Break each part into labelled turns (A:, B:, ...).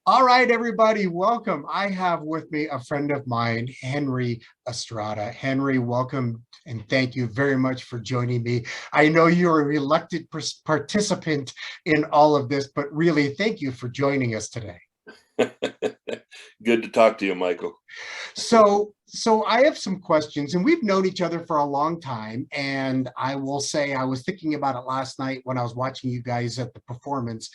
A: All right, everybody, welcome. I have with me a friend of mine, Henry Estrada. Henry, welcome and thank you very much for joining me. I know you're a reluctant participant in all of this, but really thank you for joining us today.
B: Good to talk to you, Michael.
A: So I have some questions, and we've known each other for a long time. And I will say, I was thinking about it last night when I was watching you guys at the performance,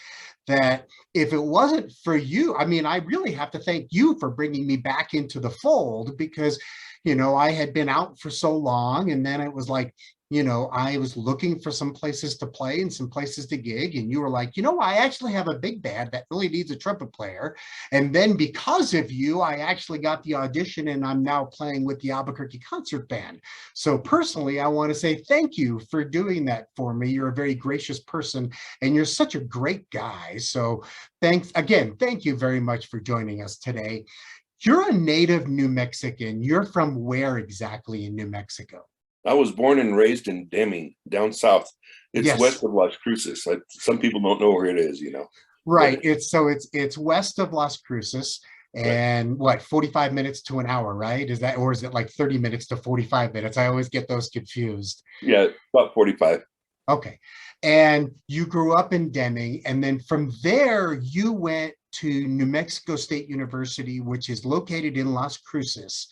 A: that if it wasn't for you, I mean, I really have to thank you for bringing me back into the fold because, I had been out for so long, and then it was like, I was looking for some places to play and some places to gig. And you were like, I actually have a big band that really needs a trumpet player. And then because of you, I actually got the audition and I'm now playing with the Albuquerque concert band. So personally, I want to say thank you for doing that for me. You're a very gracious person and you're such a great guy. So thanks again. Thank you very much for joining us today. You're a native New Mexican. You're from where exactly in New Mexico?
B: I was born and raised in Deming, down south. It's
A: Yes.
B: west of Las Cruces. Some people don't know where it is.
A: Right.
B: But
A: It's west of Las Cruces
B: right.
A: and what, 45 minutes to an hour, right? Is that, or is it like 30 minutes to 45 minutes? I always get those confused.
B: Yeah, about 45.
A: Okay. And you grew up in Deming, and then from there you went to New Mexico State University, which is located in Las Cruces.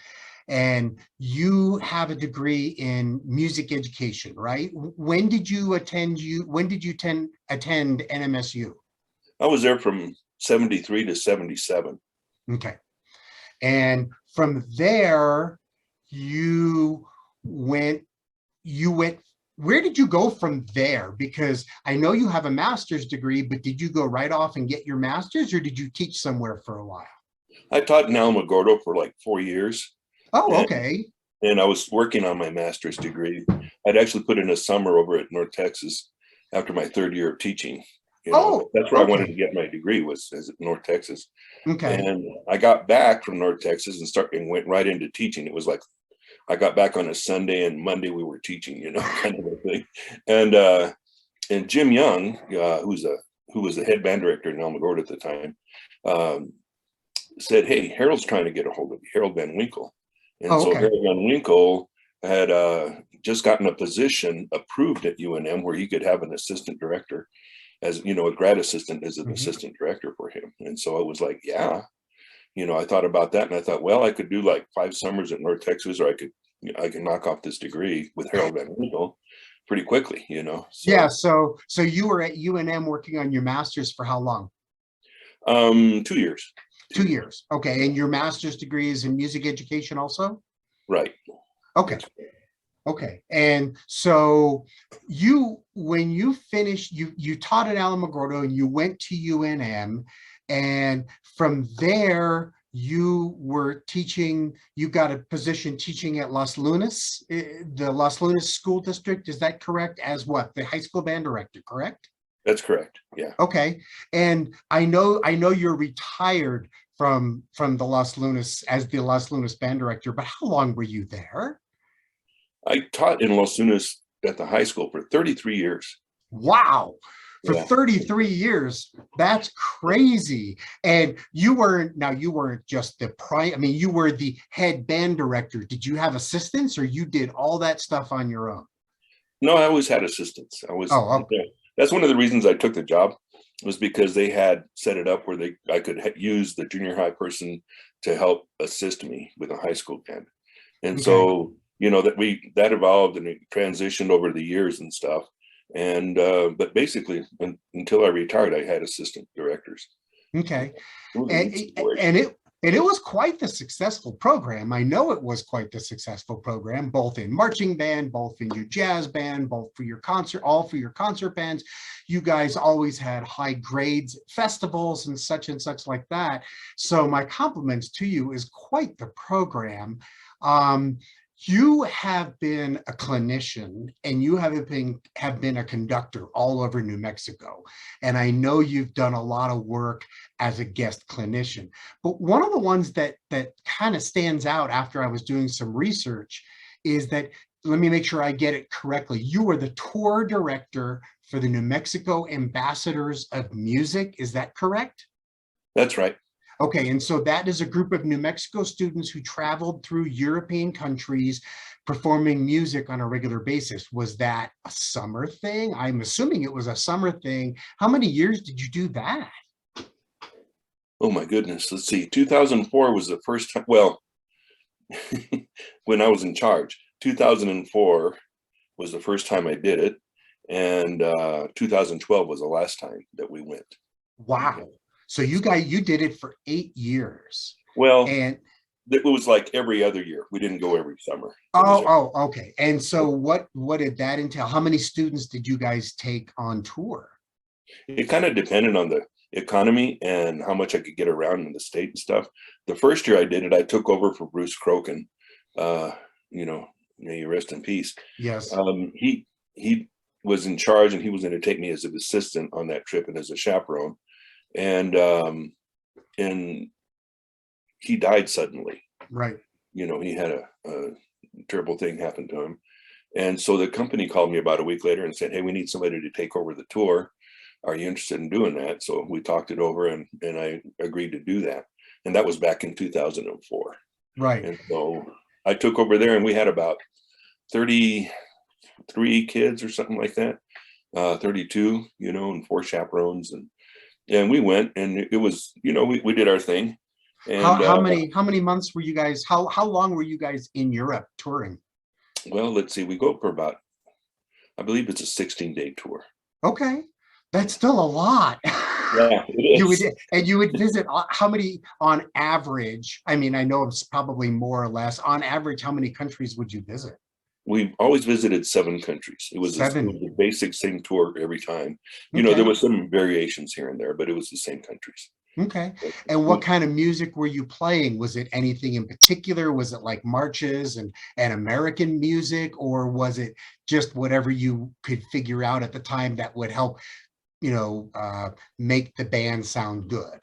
A: And you have a degree in music education, right? When did you attend NMSU?
B: I was there from 73 to 77.
A: Okay. And from there, you went, you went, where did you go from there? Because I know you have a master's degree, but did you go right off and get your master's or did you teach somewhere for a while?
B: I taught in Alamogordo for like 4 years,
A: Oh,
B: and,
A: okay.
B: and I was working on my master's degree. I'd actually put in a summer over at North Texas after my third year of teaching.
A: Oh,
B: That's where I wanted to
A: okay.
B: get my degree was as at North Texas.
A: Okay.
B: And I got back from North Texas and went right into teaching. It was like I got back on a Sunday and Monday we were teaching, kind of a thing. And Jim Young, who was the head band director in Alamogordo at the time, um, said, "Hey, Harold's trying to get a hold of you, Harold Van Winkle." And
A: Oh,
B: so
A: okay.
B: Harold Van Winkle had just gotten a position approved at UNM where he could have an assistant director as a grad assistant as an
A: Mhm.
B: assistant director for him. And so I was like, yeah, I thought about that and I thought, well, I could do like 5 summers at North Texas, or I could knock off this degree with Harold Van Winkle pretty quickly.
A: Yeah,
B: So
A: so you were at UNM working on your master's for how long?
B: 2 years. two
A: Two
B: years
A: years. Okay, and your master's degree is in music education also?
B: Right.
A: Okay.
B: That's
A: Okay. And so when you finished, you taught at Alamogordo and you went to UNM, and from there you were teaching, you got a position teaching at Los Lunas, the Los Lunas School District. Is that correct? As what? The high school band director, correct?
B: that's correct. Yeah.
A: Okay. And I know you're retired from the Los Lunas as the Los Lunas band director, but how long were you there?
B: I taught in Los Lunas at the high school for 33 years.
A: Wow. For
B: Yeah.
A: 33 years. That's crazy. And you weren't just the prime, I mean, you were the head band director. Did you have assistants or you did all that stuff on your own?
B: No, I always had assistants.
A: Oh, okay.
B: That's one of the reasons I took the job, was because they had set it up where I could use the junior high person to help assist me with a high school band. And
A: Okay.
B: so, that evolved and it transitioned over the years and stuff. And but basically until I retired, I had assistant directors.
A: Okay.
B: It was a
A: and,
B: neat situation.
A: and it and it was quite the successful program. I know it was quite the successful program, both in marching band, both in your jazz band, both for your concert, all for your concert bands. You guys always had high grades at festivals and such like that. So my compliments to you. Is quite the program. Um, you have been a clinician and you have been a conductor all over New Mexico. And I know you've done a lot of work as a guest clinician. But one of the ones that kind of stands out after I was doing some research is that, let me make sure I get it correctly. You were the tour director for the New Mexico Ambassadors of Music. Is that correct?
B: That's right.
A: Okay, and so that is a group of New Mexico students who traveled through European countries performing music on a regular basis. Was that a summer thing? I'm assuming it was a summer thing. How many years did you do that?
B: Oh my goodness. Let's see. 2004 was the first time. Well, when I was in charge, 2004 was the first time I did it. And 2012 was the last time that we went.
A: Wow. So you did it for 8 years.
B: Well,
A: And
B: it was like every other year. We didn't go every summer.
A: okay. And so what did that entail? How many students did you guys take on tour?
B: It kind of depended on the economy and how much I could get around in the state and stuff. The first year I did it, I took over for Bruce Crokin. May you rest in peace.
A: Yes.
B: He was in charge, and he was going to take me as an assistant on that trip and as a chaperone. And he died suddenly.
A: Right.
B: He had a terrible thing happen to him. And so the company called me about a week later and said, "Hey, we need somebody to take over the tour. Are you interested in doing that?" So we talked it over, and I agreed to do that. And that was back in 2004.
A: Right.
B: And so I took over there, and we had about 33 kids or something like that, 32, and 4 chaperones. And we went, and it was, we did our thing. And
A: how many months were you guys, how long were you guys in Europe touring?
B: Well, let's see, we go for about, I believe it's a 16-day tour.
A: Okay. That's still a lot.
B: Yeah, it is.
A: You would visit how many on average? I mean, I know it's probably more or less. On average, how many countries would you visit?
B: We always visited 7 countries. It was a basic same tour every time.
A: Okay.
B: There was some variations here and there, but it was the same countries.
A: Okay. And what kind of music were you playing? Was it anything in particular? Was it like marches and American music, or was it just whatever you could figure out at the time that would help, make the band sound good?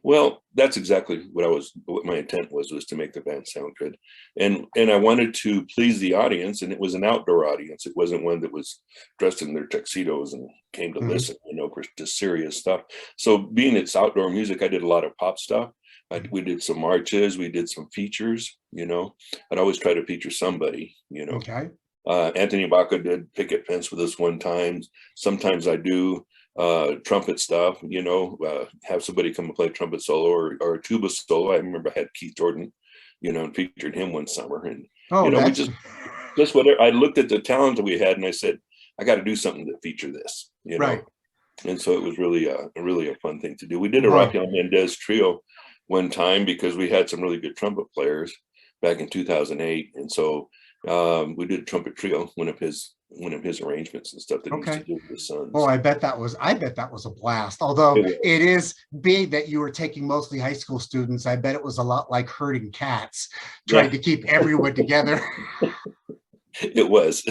B: Well, that's exactly what my intent was to make the band sound good. And I wanted to please the audience, and it was an outdoor audience. It wasn't one that was dressed in their tuxedos and came to listen, for just serious stuff. So being it's outdoor music, I did a lot of pop stuff. We did some marches, we did some features, I'd always try to feature somebody,
A: Okay.
B: Anthony Baca did Picket Fence with us one time. Sometimes I do trumpet stuff, have somebody come and play trumpet solo or a tuba solo. I remember I had Keith Jordan, and featured him one summer. And we just whatever. I looked at the talent that we had, and I said, I got to do something to feature this,
A: Right.
B: And so it was really a fun thing to do. We did a Rafael Mendez trio one time because we had some really good trumpet players back in 2008, and so we did a trumpet trio, one of his arrangements and stuff that he used to do with his sons.
A: Oh, I bet that was a blast. Although it is big that you were taking mostly high school students. I bet it was a lot like herding cats, trying to keep everyone together.
B: It was.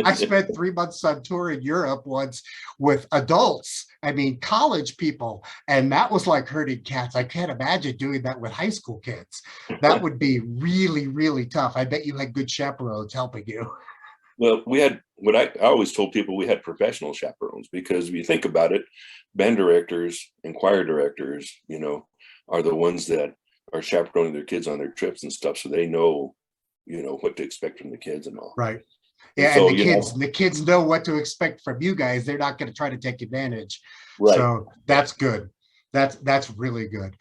A: I spent 3 months on tour in Europe once with adults. I mean, college people, and that was like herding cats. I can't imagine doing that with high school kids. That would be really, really tough. I bet you had good chaperones helping you.
B: Well, we had what I always told people, we had professional chaperones, because if you think about it, band directors and choir directors, are the ones that are chaperoning their kids on their trips and stuff, so they know, what to expect from the kids and all.
A: Right. Yeah, and the kids know what to expect from you guys. They're not going to try to take advantage. Right. So that's good. That's really good.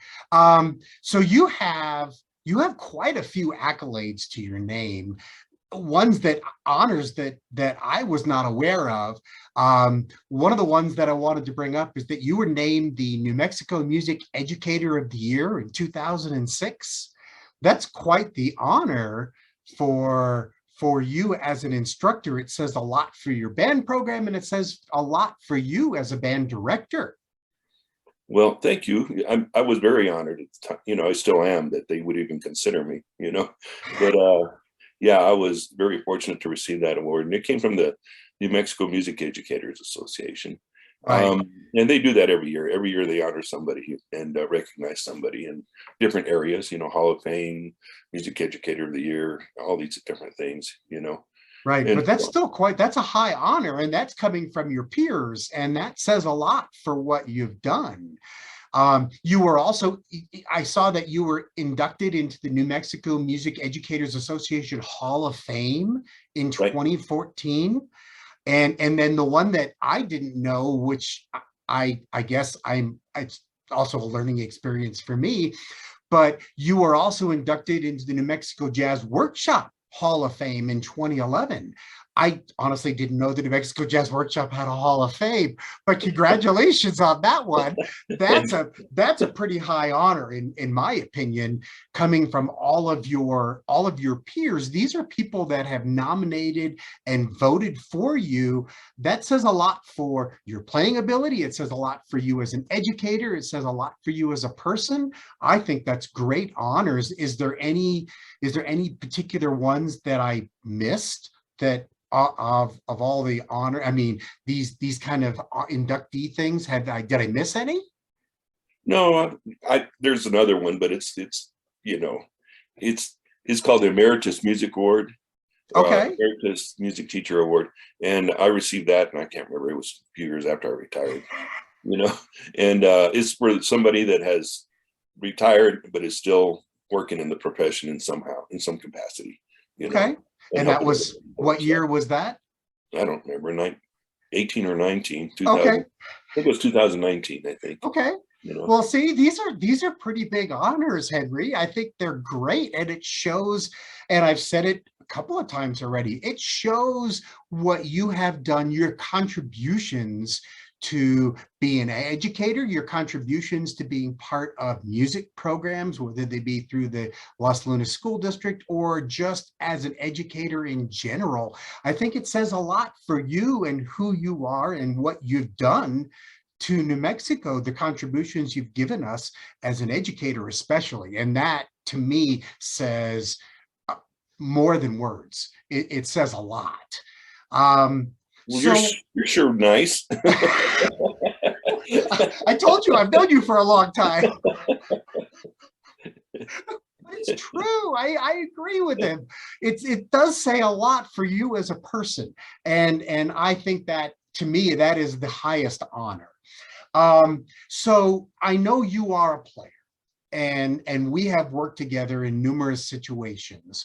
A: So you have quite a few accolades to your name. Ones that honors that I was not aware of. One of the ones that I wanted to bring up is that you were named the New Mexico Music Educator of the Year in 2006. That's quite the honor for you as an instructor. It says a lot for your band program, and it says a lot for you as a band director.
B: Well, thank you. I was very honored at the time. I still am, that they would even consider me, but yeah, I was very fortunate to receive that award, and it came from the New Mexico Music Educators Association.
A: Right.
B: And they do that every year. Every year they honor somebody and recognize somebody in different areas, Hall of Fame, Music Educator of the Year, all these different things,
A: Right. But that's still that's a high honor, and that's coming from your peers, and that says a lot for what you've done. You were also, I saw that you were inducted into the New Mexico Music Educators Association Hall of Fame in
B: Right.
A: 2014. And then the one that I didn't know, which I guess it's also a learning experience for me, but you were also inducted into the New Mexico Jazz Workshop Hall of Fame in 2011. I honestly didn't know the New Mexico Jazz Workshop had a Hall of Fame, but congratulations on that one. That's a pretty high honor in my opinion, coming from all of your peers. These are people that have nominated and voted for you. That says a lot for your playing ability. It says a lot for you as an educator. It says a lot for you as a person. I think that's great honors. Is there any particular ones that I missed that of all the honor? I mean, these kind of inductee things, did I miss any?
B: No, there's another one, but it's you know, it's called the Emeritus Music Award,
A: Okay.
B: Emeritus Music Teacher Award, and I received that, and I can't remember. It was a few years after I retired, you know, and it's for somebody that has retired but is still working in the profession in some capacity, you know,
A: Okay.
B: and
A: And that
B: helping other
A: was,
B: people
A: what
B: and stuff.
A: year was that?
B: I don't remember, 18 or 19, 2000.
A: Okay.
B: I think it was 2019, I think,
A: Okay.
B: you know.
A: Well, see, these are pretty big honors, Henry. I think they're great, and it shows, and I've said it a couple of times already, it shows what you have done, your contributions to being an educator, your contributions to being part of music programs, whether they be through the Los Lunas School District or just as an educator in general. I think it says a lot for you and who you are and what you've done to New Mexico, the contributions you've given us as an educator, especially. And that to me says more than words. It says a lot. Um,
B: Well,
A: so
B: you're sure nice.
A: I told you, I've known you for a long time. It's true. I agree with him. It does say a lot for you as a person. And I think that to me, that is the highest honor. So I know you are a player, and we have worked together in numerous situations.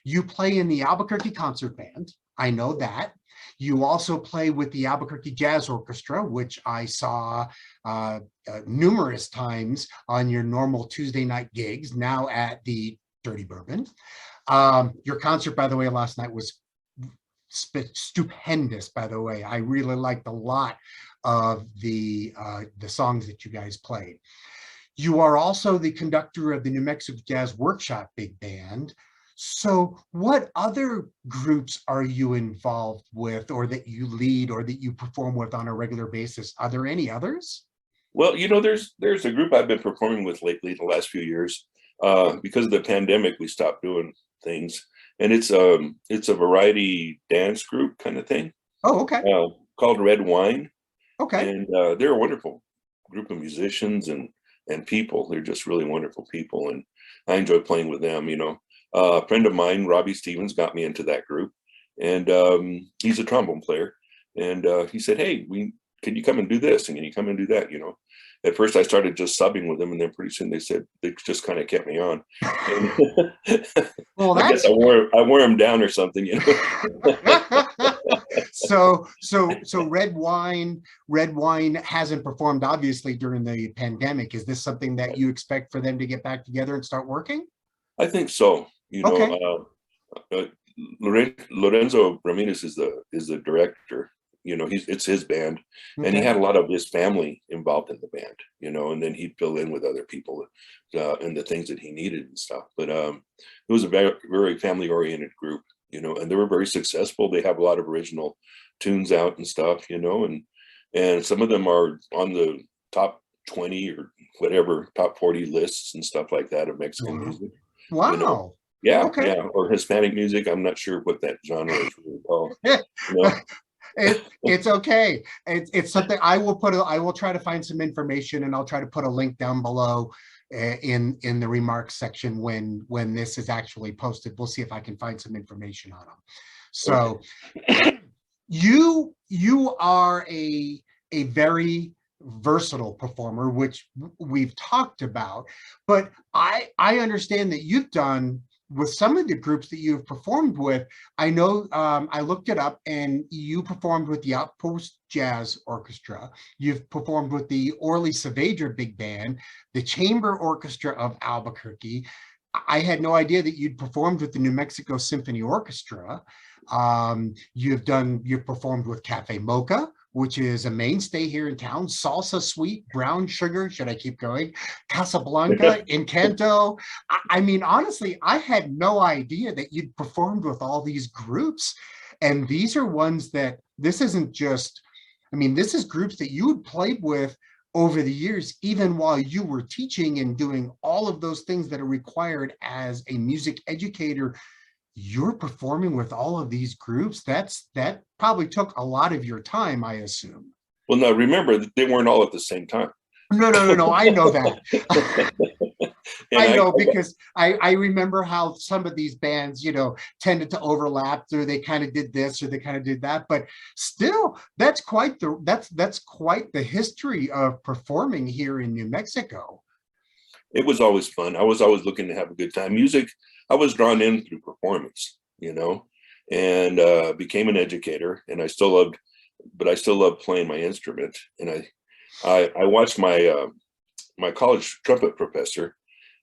A: You play in the Albuquerque Concert Band. I know that. You also play with the Albuquerque Jazz Orchestra, which I saw numerous times on your normal Tuesday night gigs, now at the Dirty Bourbon. Your concert, by the way, last night was stupendous, by the way. I really liked a lot of the songs that you guys played. You are also the conductor of the New Mexico Jazz Workshop Big Band. So what other groups are you involved with, or that you lead, or that you perform with on a regular basis? Are there any others?
B: Well, there's a group I've been performing with lately, the last few years. Because of the pandemic, we stopped doing things, and it's a variety dance group kind of thing,
A: Oh, okay.
B: called Red Wine,
A: Okay.
B: and they're a wonderful group of musicians and people. They're just really wonderful people, and I enjoy playing with them. You know, a friend of mine, Robbie Stevens, got me into that group, and he's a trombone player, and he said, "Hey, can you come and do this, and can you come and do that?" You know, at first I started just subbing with them, and then pretty soon they just kind of kept me on. And
A: Well,
B: I guess
A: that's
B: I wore them down or something, you know.
A: so Red Wine hasn't performed obviously during the pandemic. Is this something that you expect for them to get back together and start working?
B: I think so. You
A: Okay.
B: know, Lorenzo Ramirez is the director. You know, it's his band, and he
A: Okay.
B: had a lot of his family involved in the band. You know, and then he'd fill in with other people and the things that he needed and stuff. But it was a very very family oriented group. You know, and they were very successful. They have a lot of original tunes out and stuff. You know, and some of them are on the top 20 or whatever, top 40 lists and stuff like that of Mexican
A: Wow.
B: music. You know,
A: Wow.
B: yeah,
A: Okay.
B: yeah, or Hispanic music. I'm not sure what that genre is really called. You know,
A: It's okay. It's something I will try to find some information, and I'll try to put a link down below in the remarks section when this is actually posted. We'll see if I can find some information on them.
B: okay.
A: So you are a very versatile performer, which we've talked about. But I understand that you've done with some of the groups that you've performed with. I know I looked it up, and you performed with the Outpost Jazz Orchestra. You've performed with the Orly Saavedra Big Band, the Chamber Orchestra of Albuquerque. I had no idea that you'd performed with the New Mexico Symphony Orchestra. You've performed with Cafe Mocha, which is a mainstay here in town, Salsa Sweet, Brown Sugar, should I keep going? Casablanca, Encanto. I mean, honestly, I had no idea that you'd performed with all these groups. And these are ones that, this isn't just, I mean, this is groups that you had played with over the years, even while you were teaching and doing all of those things that are required as a music educator. You're performing with all of these groups. That probably took a lot of your time, I assume.
B: Well, now remember, they weren't all at the same time.
A: No. I know that. I know,
B: I
A: because I remember how some of these bands, tended to overlap, or they kind of did this or they kind of did that. But still, that's quite the history of performing here in New Mexico.
B: it was always fun. I was always looking to have a good time. Music, I was drawn in through performance, and became an educator. And I still loved playing my instrument. And I watched my college trumpet professor,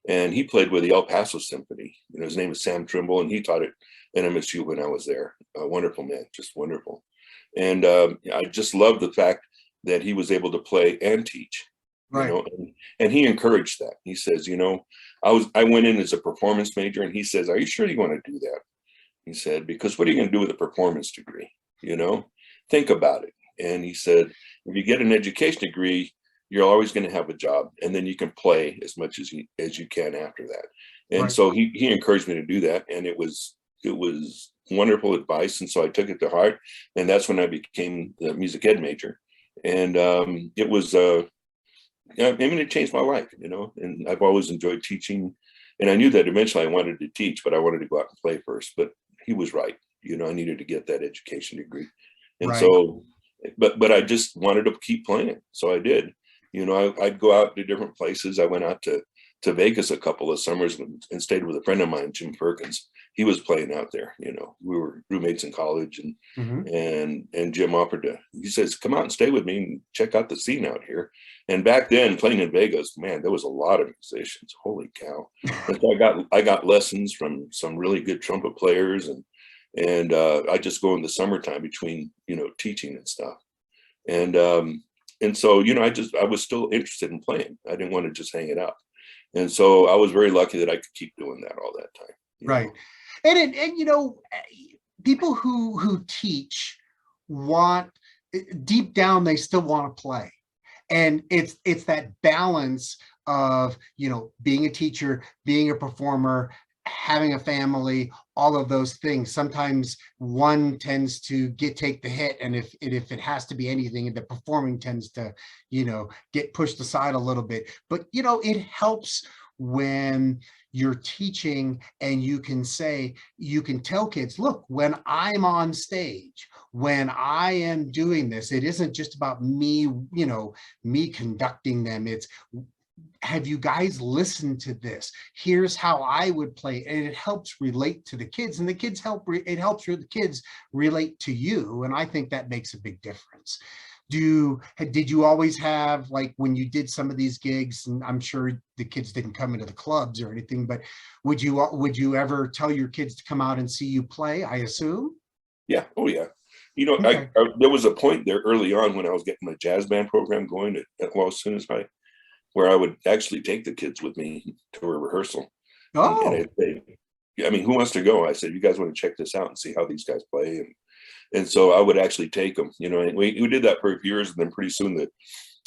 B: and he played with the El Paso Symphony. His name is Sam Trimble, and he taught at NMSU when I was there. A wonderful man, just wonderful. And I just loved the fact that he was able to play and teach.
A: Right.
B: And he encouraged that. He says, I went in as a performance major, and he says, "Are you sure you want to do that?" He said, "Because what are you going to do with a performance degree? Think about it." And he said, "If you get an education degree, you're always going to have a job, and then you can play as much as you can after that." And
A: Right.
B: so he encouraged me to do that, and it was wonderful advice. And so I took it to heart, and that's when I became the music ed major. And it was it changed my life, and I've always enjoyed teaching. And I knew that eventually I wanted to teach, but I wanted to go out and play first. But he was right. I needed to get that education degree. And
A: Right.
B: so, but I just wanted to keep playing. So I did. I'd go out to different places. I went out to Vegas a couple of summers and stayed with a friend of mine, Jim Perkins. He was playing out there. We were roommates in college, and and Jim he says, "Come out and stay with me and check out the scene out here." And back then, playing in Vegas, man, there was a lot of musicians. Holy cow! And so I got lessons from some really good trumpet players, and I just go in the summertime between teaching and stuff. And so I was still interested in playing. I didn't want to just hang it up. And so I was very lucky that I could keep doing that all that time.
A: Right. And people who teach want, deep down, they still want to play. And it's that balance of, being a teacher, being a performer, having a family, all of those things. Sometimes one tends to take the hit, and if it has to be anything, the performing tends to, get pushed aside a little bit. But it helps when you're teaching, and you can tell kids, look, when I'm on stage, when I am doing this, it isn't just about me, me conducting them. It's, have you guys listened to this? Here's how I would play. And it helps relate to the kids, and it helps the kids relate to you. And I think that makes a big difference. Did you always have, like, when you did some of these gigs, and I'm sure the kids didn't come into the clubs or anything, but would you ever tell your kids to come out and see you play, I assume?
B: Yeah. Oh yeah.
A: Okay.
B: There was a point there early on when I was getting my jazz band program going at Los Angeles High, where I would actually take the kids with me to a rehearsal. And I'd say, who wants to go? I said, "You guys want to check this out and see how these guys play?" And so I would actually take them, and we did that for a few years. And then pretty soon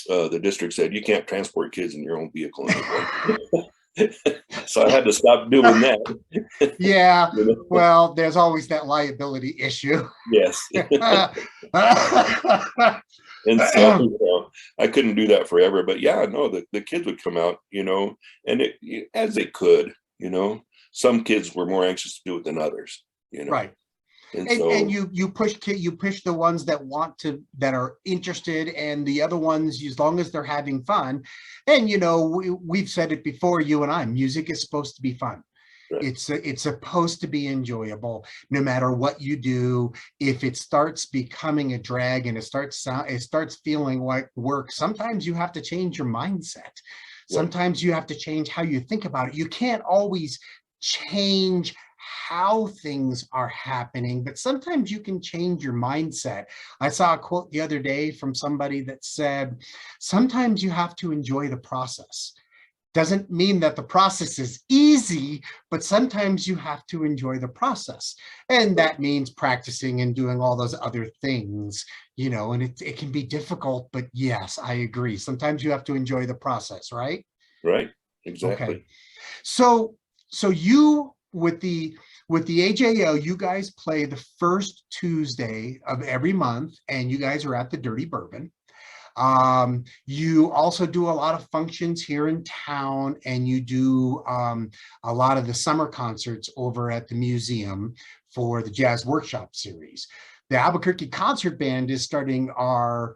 B: the district said, "You can't transport kids in your own vehicle anymore." So I had to stop doing that.
A: Yeah. Well, there's always that liability issue.
B: Yes. And so I couldn't do that forever. But yeah, no, the kids would come out, and as they could, some kids were more anxious to do it than others,
A: Right.
B: And
A: And
B: so,
A: you push the ones that want to, that are interested, and the other ones, as long as they're having fun. And we've said it before, you and I, music is supposed to be fun.
B: right,
A: It's supposed to be enjoyable, no matter what you do. If it starts becoming a drag and it starts feeling like work, sometimes you have to change your mindset.
B: right,
A: Sometimes you have to change how you think about it. You can't always change how things are happening, but sometimes you can change your mindset. I saw a quote the other day from somebody that said, sometimes you have to enjoy the process. Doesn't mean that the process is easy, but sometimes you have to enjoy the process. And
B: right,
A: that means practicing and doing all those other things, and it can be difficult, but yes, I agree. Sometimes you have to enjoy the process, right?
B: right,
A: Okay.
B: exactly.
A: So you, with the AJO, you guys play the first Tuesday of every month, and you guys are at the Dirty Bourbon. You also do a lot of functions here in town, and you do a lot of the summer concerts over at the museum for the Jazz Workshop series. The Albuquerque Concert Band is starting our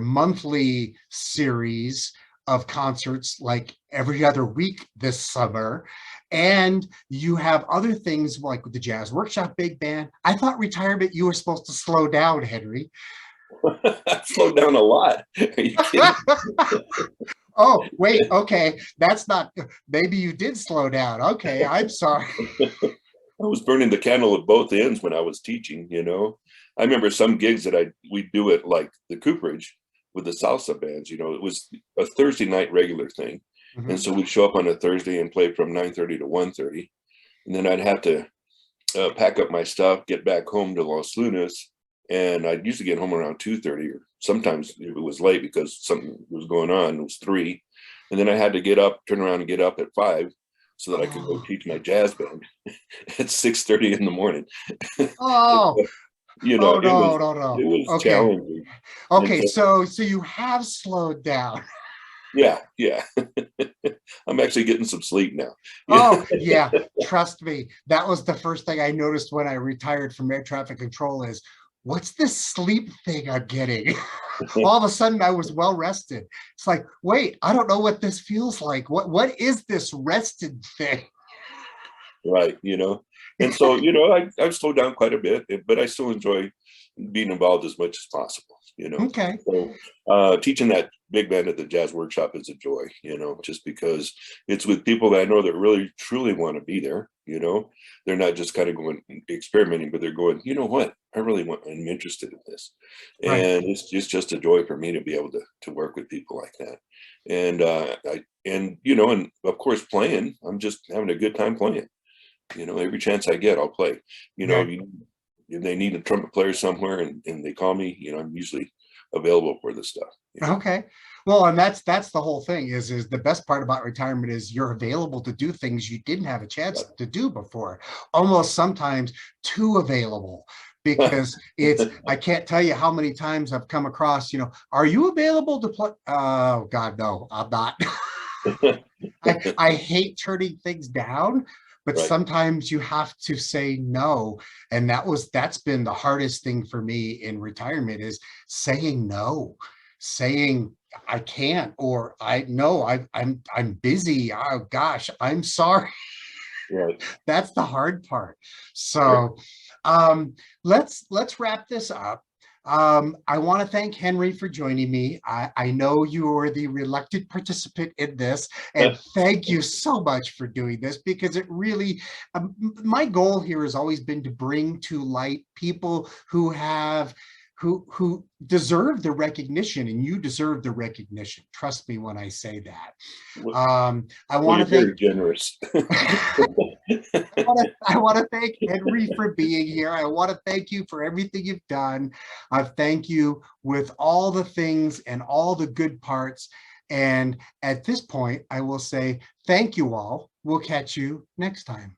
A: monthly series of concerts like every other week this summer. And you have other things like with the Jazz Workshop Big Band. I thought retirement, you were supposed to slow down, Henry.
B: I've slowed down a lot. Are you kidding?
A: Oh, wait, okay. That's not, maybe you did slow down. Okay, I'm sorry.
B: I was burning the candle at both ends when I was teaching, you know. I remember some gigs that we do at like the Cooperage with the salsa bands, you know, it was a Thursday night regular thing. And
A: Mhm.
B: so we'd show up on a Thursday and play from 9:30 to 1:30. And then I'd have to pack up my stuff, get back home to Los Lunas. And I'd usually get home around 2:30, or sometimes if it was late because something was going on, it was 3. And then I had to get up, turn around and get up at 5 so that I could go
A: Oh,
B: teach my jazz band at 6:30 in the morning.
A: oh,
B: You know,
A: oh, no, no,
B: it
A: no.
B: was
A: Okay.
B: challenging. And
A: Okay,
B: so,
A: so you have slowed down.
B: yeah, yeah. I'm actually getting some sleep now. Yeah.
A: Oh, yeah, trust me. That was the first thing I noticed when I retired from air traffic control is, what's this sleep thing I'm getting? All of a sudden I was well rested. It's like, wait, I don't know what this feels like. What is this rested thing?
B: Right, you know. And so, you know, I've slowed down quite a bit, but I still enjoy being involved as much as possible, you know.
A: Okay.
B: So teaching that big band at the Jazz Workshop is a joy, you know, just because it's with people that I know that really truly want to be there, you know. They're not just kind of going experimenting, but they're going, you know what, I'm interested in this.
A: Right.
B: And it's just a joy for me to be able to work with people like that. And you know, and of course playing, I'm just having a good time playing. You know, every chance I get, I'll play. You know,
A: Yeah.
B: if they need a trumpet player somewhere and they call me, you know, I'm usually available for this stuff, you know.
A: Okay. Well, and that's the whole thing is the best part about retirement is you're available to do things you didn't have a chance to do before. Almost sometimes too available, because it's, I can't tell you how many times I've come across, are you available to play? Oh God, no, I'm not. I hate turning things down, but
B: Right.
A: sometimes you have to say no. And that's been the hardest thing for me in retirement is saying no, saying I can't, or I no, I'm busy. Oh gosh, I'm sorry.
B: Right.
A: That's the hard part.
B: Right.
A: So let's wrap this up. I want to thank Henry for joining me. I know you are the reluctant participant in this, and thank you so much for doing this, because it really, my goal here has always been to bring to light people who have who deserve the recognition, and you deserve the recognition. Trust me when I say that.
B: Well,
A: I
B: well,
A: want to
B: you're
A: thank
B: very generous.
A: I want to thank Henry for being here. I want to thank you for everything you've done. I thank you with all the things and all the good parts. And at this point, I will say thank you all. We'll catch you next time.